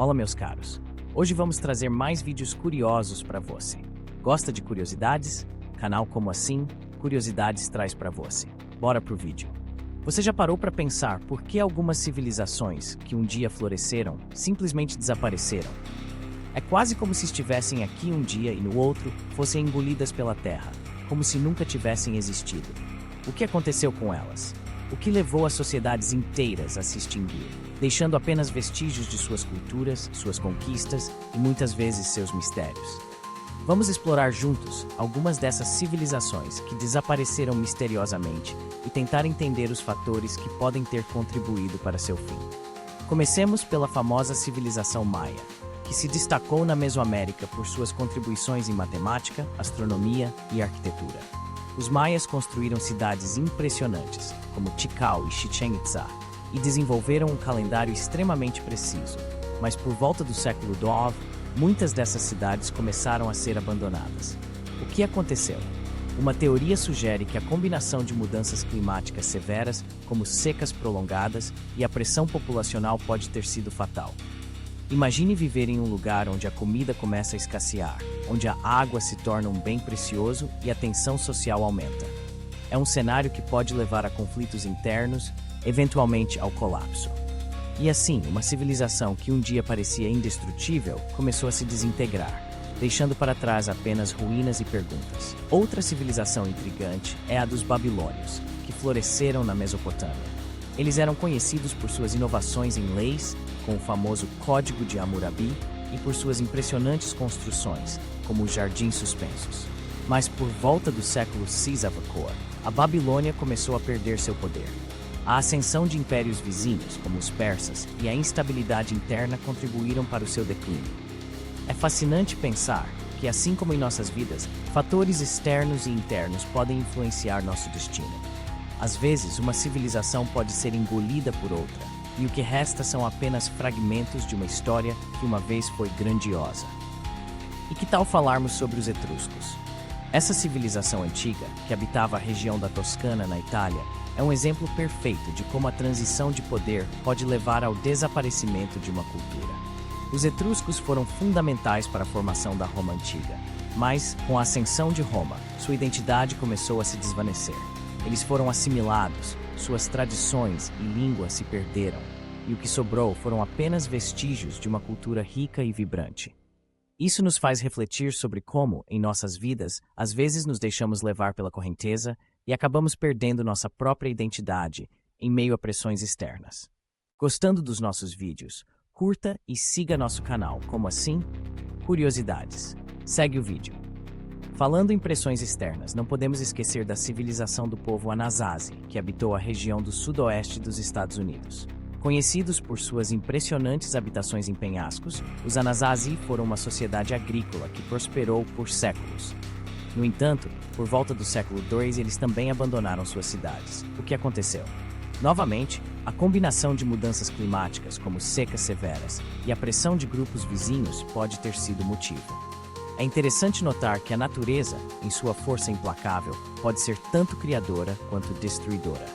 Olá, meus caros. Hoje vamos trazer mais vídeos curiosos para você. Gosta de curiosidades? Canal Como Assim, Curiosidades traz para você. Bora pro vídeo. Você já parou para pensar por que algumas civilizações que um dia floresceram simplesmente desapareceram? É quase como se estivessem aqui um dia e no outro fossem engolidas pela terra, como se nunca tivessem existido. O que aconteceu com elas? O que levou as sociedades inteiras a se extinguir, deixando apenas vestígios de suas culturas, suas conquistas e muitas vezes seus mistérios? Vamos explorar juntos algumas dessas civilizações que desapareceram misteriosamente e tentar entender os fatores que podem ter contribuído para seu fim. Comecemos pela famosa civilização Maia, que se destacou na Mesoamérica por suas contribuições em matemática, astronomia e arquitetura. Os maias construíram cidades impressionantes, como Tikal e Chichén Itzá, e desenvolveram um calendário extremamente preciso, mas por volta do século IX, muitas dessas cidades começaram a ser abandonadas. O que aconteceu? Uma teoria sugere que a combinação de mudanças climáticas severas, como secas prolongadas, e a pressão populacional pode ter sido fatal. Imagine viver em um lugar onde a comida começa a escassear, onde a água se torna um bem precioso e a tensão social aumenta. É um cenário que pode levar a conflitos internos, eventualmente ao colapso. E assim, uma civilização que um dia parecia indestrutível começou a se desintegrar, deixando para trás apenas ruínas e perguntas. Outra civilização intrigante é a dos babilônios, que floresceram na Mesopotâmia. Eles eram conhecidos por suas inovações em leis, com o famoso Código de Hammurabi, e por suas impressionantes construções, como os Jardins Suspensos. Mas por volta do século VI, a Babilônia começou a perder seu poder. A ascensão de impérios vizinhos, como os persas, e a instabilidade interna contribuíram para o seu declínio. É fascinante pensar que, assim como em nossas vidas, fatores externos e internos podem influenciar nosso destino. Às vezes, uma civilização pode ser engolida por outra, e o que resta são apenas fragmentos de uma história que uma vez foi grandiosa. E que tal falarmos sobre os etruscos? Essa civilização antiga, que habitava a região da Toscana, na Itália, é um exemplo perfeito de como a transição de poder pode levar ao desaparecimento de uma cultura. Os etruscos foram fundamentais para a formação da Roma antiga, mas, com a ascensão de Roma, sua identidade começou a se desvanecer. Eles foram assimilados, suas tradições e língua se perderam, e o que sobrou foram apenas vestígios de uma cultura rica e vibrante. Isso nos faz refletir sobre como, em nossas vidas, às vezes nos deixamos levar pela correnteza e acabamos perdendo nossa própria identidade em meio a pressões externas. Gostando dos nossos vídeos, curta e siga nosso canal. Como assim? Curiosidades. Segue o vídeo. Falando em pressões externas, não podemos esquecer da civilização do povo Anasazi, que habitou a região do sudoeste dos Estados Unidos. Conhecidos por suas impressionantes habitações em penhascos, os Anasazi foram uma sociedade agrícola que prosperou por séculos. No entanto, por volta do século II, eles também abandonaram suas cidades. O que aconteceu? Novamente, a combinação de mudanças climáticas, como secas severas, e a pressão de grupos vizinhos pode ter sido o motivo. É interessante notar que a natureza, em sua força implacável, pode ser tanto criadora quanto destruidora.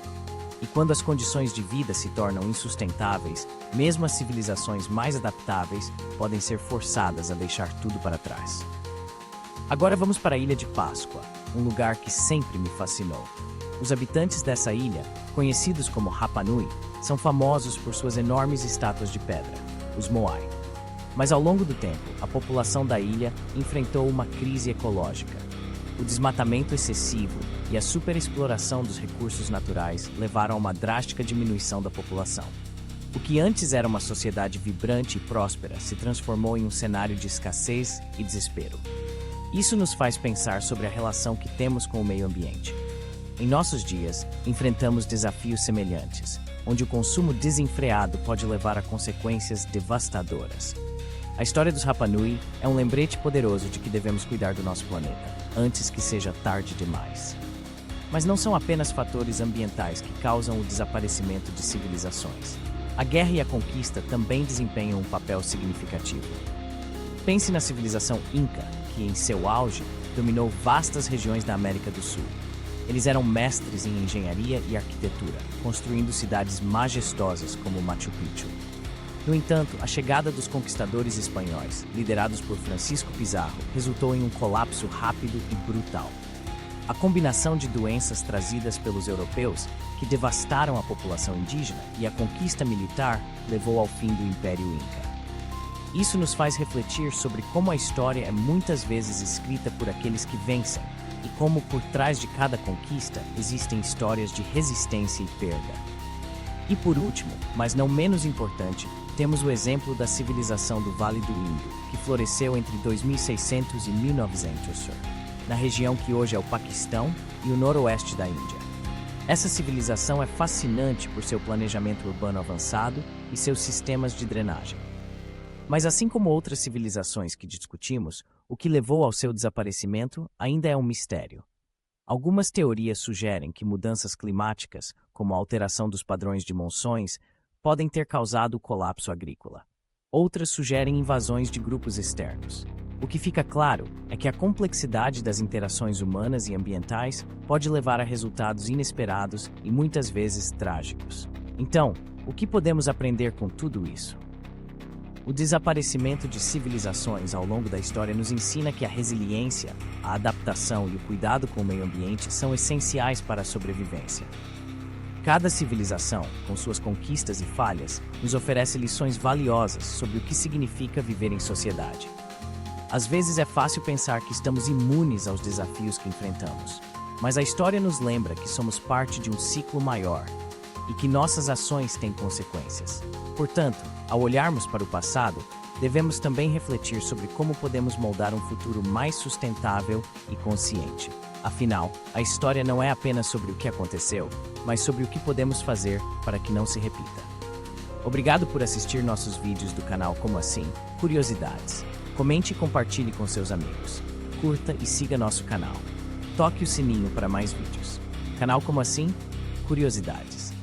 E quando as condições de vida se tornam insustentáveis, mesmo as civilizações mais adaptáveis podem ser forçadas a deixar tudo para trás. Agora vamos para a Ilha de Páscoa, um lugar que sempre me fascinou. Os habitantes dessa ilha, conhecidos como Rapa Nui, são famosos por suas enormes estátuas de pedra, os Moai. Mas ao longo do tempo, a população da ilha enfrentou uma crise ecológica. O desmatamento excessivo e a superexploração dos recursos naturais levaram a uma drástica diminuição da população. O que antes era uma sociedade vibrante e próspera se transformou em um cenário de escassez e desespero. Isso nos faz pensar sobre a relação que temos com o meio ambiente. Em nossos dias, enfrentamos desafios semelhantes, onde o consumo desenfreado pode levar a consequências devastadoras. A história dos Rapa Nui é um lembrete poderoso de que devemos cuidar do nosso planeta, antes que seja tarde demais. Mas não são apenas fatores ambientais que causam o desaparecimento de civilizações. A guerra e a conquista também desempenham um papel significativo. Pense na civilização Inca, que, em seu auge, dominou vastas regiões da América do Sul. Eles eram mestres em engenharia e arquitetura, construindo cidades majestosas como Machu Picchu. No entanto, a chegada dos conquistadores espanhóis, liderados por Francisco Pizarro, resultou em um colapso rápido e brutal. A combinação de doenças trazidas pelos europeus, que devastaram a população indígena, e a conquista militar levou ao fim do Império Inca. Isso nos faz refletir sobre como a história é muitas vezes escrita por aqueles que vencem, e como por trás de cada conquista existem histórias de resistência e perda. E por último, mas não menos importante, temos o exemplo da civilização do Vale do Indo, que floresceu entre 2600 e 1900, na região que hoje é o Paquistão e o noroeste da Índia. Essa civilização é fascinante por seu planejamento urbano avançado e seus sistemas de drenagem. Mas assim como outras civilizações que discutimos, o que levou ao seu desaparecimento ainda é um mistério. Algumas teorias sugerem que mudanças climáticas, como a alteração dos padrões de monções, podem ter causado o colapso agrícola. Outras sugerem invasões de grupos externos. O que fica claro é que a complexidade das interações humanas e ambientais pode levar a resultados inesperados e muitas vezes trágicos. Então, o que podemos aprender com tudo isso? O desaparecimento de civilizações ao longo da história nos ensina que a resiliência, a adaptação e o cuidado com o meio ambiente são essenciais para a sobrevivência. Cada civilização, com suas conquistas e falhas, nos oferece lições valiosas sobre o que significa viver em sociedade. Às vezes é fácil pensar que estamos imunes aos desafios que enfrentamos, mas a história nos lembra que somos parte de um ciclo maior e que nossas ações têm consequências. Portanto, ao olharmos para o passado, devemos também refletir sobre como podemos moldar um futuro mais sustentável e consciente. Afinal, a história não é apenas sobre o que aconteceu, mas sobre o que podemos fazer para que não se repita. Obrigado por assistir nossos vídeos do canal Como Assim? Curiosidades. Comente e compartilhe com seus amigos. Curta e siga nosso canal. Toque o sininho para mais vídeos. Canal Como Assim? Curiosidades.